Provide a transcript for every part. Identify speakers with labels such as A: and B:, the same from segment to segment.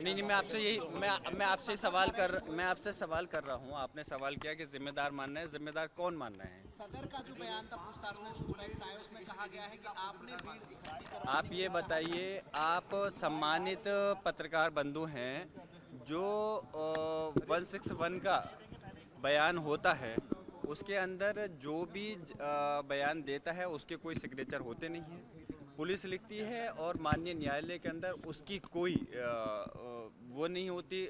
A: नहीं, मैं आपसे सवाल कर रहा हूँ। आपने सवाल किया कि जिम्मेदार मानना है, जिम्मेदार कौन मानना है?
B: सदर का जो बयान था पूछताछ में पुष्पैक्स आया, उसमें कहा गया है कि आपने भीड़ इकट्ठी करवाई
A: आप
B: थी।
A: ये बताइए, आप सम्मानित पत्रकार बंधु हैं, जो 161 का बयान होता है, उसके अंदर जो भी बयान देता है उसके कोई सिग्नेचर होते नहीं हैं। पुलिस लिखती है और माननीय न्यायालय के अंदर उसकी कोई वो नहीं होती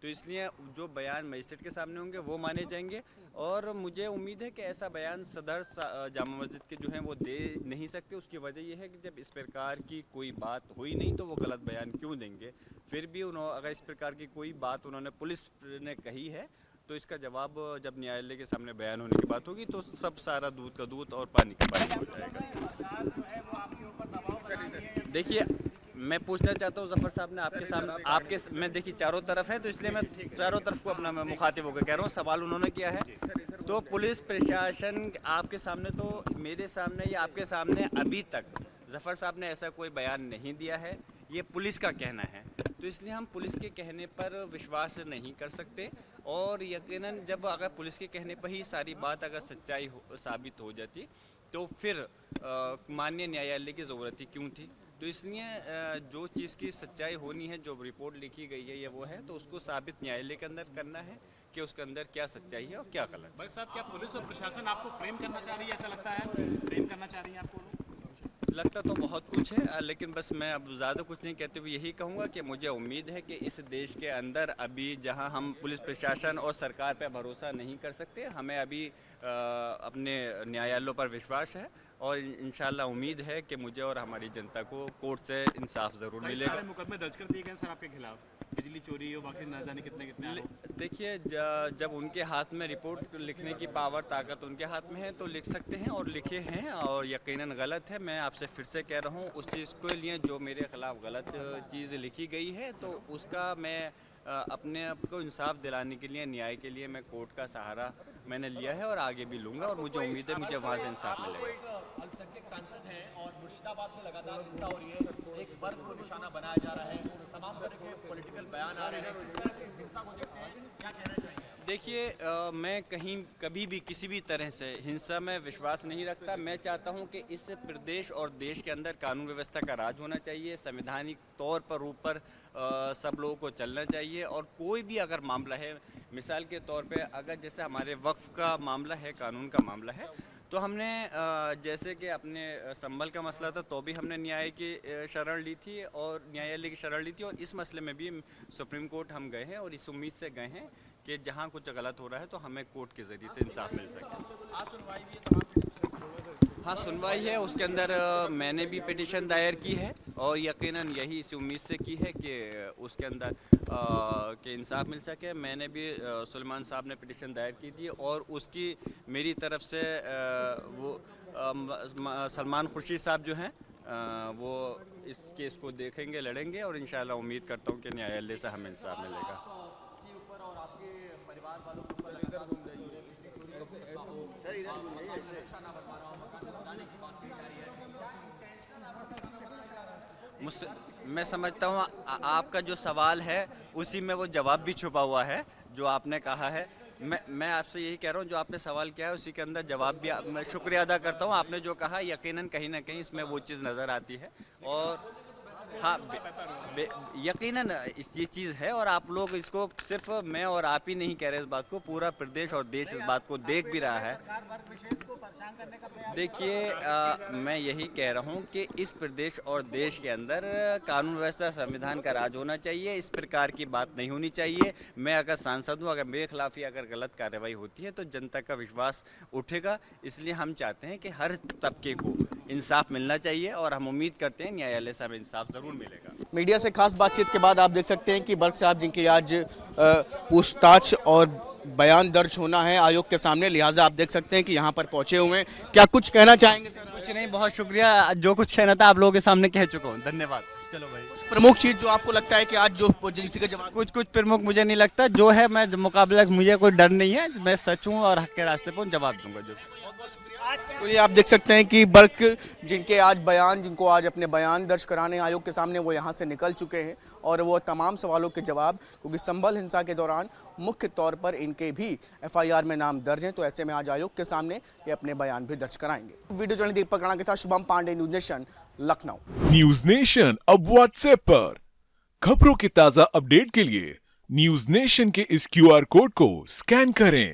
A: तो इसलिए जो बयान मजिस्ट्रेट के सामने होंगे वो माने जाएंगे। और मुझे उम्मीद है कि ऐसा बयान सदर जामा मस्जिद के जो हैं वो दे नहीं सकते। उसकी वजह यह है कि जब इस प्रकार की कोई बात हुई नहीं तो वो गलत बयान क्यों देंगे। फिर भी अगर इस प्रकार की कोई बात उन्होंने पुलिस ने कही है तो इसका जवाब जब न्यायालय के सामने बयान होने की बात होगी तो सब सारा दूध का दूध और पानी का पानी हो जाएगा। देखिए, मैं पूछना चाहता हूँ जफर साहब ने आपके सामने मैं देखिए चारों तरफ है तो इसलिए मैं चारों तरफ को अपना मैं मुखातिब होकर कह रहा हूँ। सवाल उन्होंने किया है तो पुलिस प्रशासन आपके सामने, तो मेरे सामने या आपके सामने अभी तक जफर साहब ने ऐसा कोई बयान नहीं दिया है। ये पुलिस का कहना है तो इसलिए हम पुलिस के कहने पर विश्वास नहीं कर सकते। और यकीनन जब अगर पुलिस के कहने पर ही सारी बात अगर सच्चाई साबित हो जाती तो फिर माननीय न्यायालय की ज़रूरत ही क्यों थी। तो इसलिए जो चीज़ की सच्चाई होनी है, जो रिपोर्ट लिखी गई है ये वो है, तो उसको साबित न्यायालय के अंदर करना है कि उसके अंदर क्या सच्चाई है और क्या गलत।
C: भाई साहब, क्या पुलिस और प्रशासन आपको फ्रेम करना चाह रही है? ऐसा लगता है फ्रेम करना चाह रही है आपको?
A: लगता तो बहुत कुछ है, लेकिन बस मैं अब ज़्यादा कुछ नहीं कहते हुए यही कहूँगा कि मुझे उम्मीद है कि इस देश के अंदर अभी जहाँ हम पुलिस प्रशासन और सरकार पर भरोसा नहीं कर सकते, हमें अभी अपने न्यायालयों पर विश्वास है और इंशाल्लाह उम्मीद है कि मुझे और हमारी जनता को कोर्ट से इंसाफ ज़रूर मिलेगा।
C: सारे मुकदमे दर्ज कर दिए गए सर आपके खिलाफ, बिजली चोरी और बाकी न जाने कितने
A: देखिए, जब उनके हाथ में रिपोर्ट लिखने की पावर ताकत उनके हाथ में है तो लिख सकते हैं और लिखे हैं, और यकीनन गलत है। मैं आपसे फिर से कह रहा हूँ, उस चीज़ के लिए जो मेरे खिलाफ गलत चीज़ लिखी गई है तो उसका मैं अपने आप को इंसाफ दिलाने के लिए, न्याय के लिए मैं कोर्ट का सहारा मैंने लिया है और आगे भी लूँगा, और मुझे उम्मीद है मुझे वहाँ से इंसाफ मिलेगा।
D: अल्पसंख्यक सांसद हैं और मुर्शिदाबाद में लगातार हिंसा हो रही है, एक वर्ग को निशाना बनाया जा रहा है, तमाम तरह के पॉलिटिकल बयान आ रहे हैं, किस तरह से हिंसा को देखते हैं, क्या कहना चाहिए?
A: देखिए, मैं कभी भी किसी भी तरह से हिंसा में विश्वास नहीं रखता। मैं चाहता हूं कि इस प्रदेश और देश के अंदर कानून व्यवस्था का राज होना चाहिए, संवैधानिक तौर पर ऊपर सब लोगों को चलना चाहिए। और कोई भी अगर मामला है, मिसाल के तौर पे अगर जैसे हमारे वक्फ का मामला है, कानून का मामला है, तो हमने जैसे कि अपने संभल का मसला था तो भी हमने न्याय की शरण ली थी और न्यायालय की शरण ली थी, और इस मसले में भी सुप्रीम कोर्ट हम गए हैं और इस उम्मीद से गए हैं कि जहां कुछ गलत हो रहा है तो हमें कोर्ट के ज़रिए से इंसाफ मिल सके। हाँ, सुनवाई है, उसके अंदर मैंने भी पिटीशन दायर की है और यकीनन यही इसी उम्मीद से की है कि उसके अंदर कि इंसाफ मिल सके। मैंने भी सुलेमान साहब ने पिटीशन दायर की थी और उसकी मेरी तरफ से वो सलमान खुर्शीद साहब जो हैं वो इस केस को देखेंगे, लड़ेंगे, और इंशाल्लाह उम्मीद करता हूँ कि न्यायालय से हमें इंसाफ मिलेगा। मैं समझता हूँ आपका जो सवाल है उसी में वो जवाब भी छुपा हुआ है जो आपने कहा है। मैं आपसे यही कह रहा हूँ, जो आपने सवाल किया है उसी के अंदर जवाब भी मैं शुक्रिया अदा करता हूँ। आपने जो कहा यकीनन कहीं ना कहीं इसमें वो चीज़ नज़र आती है, और हाँ, यकीनन ये चीज़ है, और आप लोग इसको सिर्फ मैं और आप ही नहीं कह रहे, इस बात को पूरा प्रदेश और देश इस बात को देख भी रहा है। देखिए, मैं यही कह रहा हूँ कि इस प्रदेश और देश के अंदर कानून व्यवस्था, संविधान का राज होना चाहिए, इस प्रकार की बात नहीं होनी चाहिए। मैं अगर सांसद हूँ, अगर मेरे खिलाफ ही अगर गलत कार्रवाई होती है तो जनता का विश्वास उठेगा। इसलिए हम चाहते हैं कि हर तबके को इंसाफ मिलना चाहिए और हम उम्मीद करते हैं न्यायालय से हमें इंसाफ ज़रूर मिलेगा।
B: मीडिया से खास बातचीत के बाद आप देख सकते हैं कि बर्क साहब जिनकी आज पूछताछ और बयान दर्ज होना है आयोग के सामने, लिहाजा आप देख सकते हैं कि यहाँ पर पहुंचे हुए हैं। क्या कुछ कहना चाहेंगे सर?
A: कुछ नहीं, बहुत शुक्रिया, जो कुछ कहना था आप लोगों के सामने कह चुका हूँ, धन्यवाद। चलो भाई,
B: प्रमुख चीज जो आपको लगता है कि आज जो जिसका जवाब
A: कुछ प्रमुख मुझे नहीं लगता, जो है मैं मुकाबला, मुझे कोई डर नहीं है, मैं सच हूँ और हक के रास्ते पर जवाब दूंगा। जो
B: बहुत बहुत शुक्रिया। तो ये आप देख सकते हैं कि बर्क जिनको आज अपने बयान दर्ज कराने आयोग के सामने वो यहाँ से निकल चुके हैं और वो तमाम सवालों के जवाब, क्योंकि संभल हिंसा के दौरान मुख्य तौर पर इनके भी एफआईआर में नाम दर्ज हैं, तो ऐसे में आज आयोग के सामने ये अपने बयान भी दर्ज कराएंगे। वीडियो जर्नलिस्ट दीपक राणा के साथ Shubham Pandey, News Nation, Lucknow.
E: News Nation अब व्हाट्सएप पर खबरों के ताजा अपडेट के लिए न्यूज नेशन के इस क्यूआर कोड को स्कैन करें।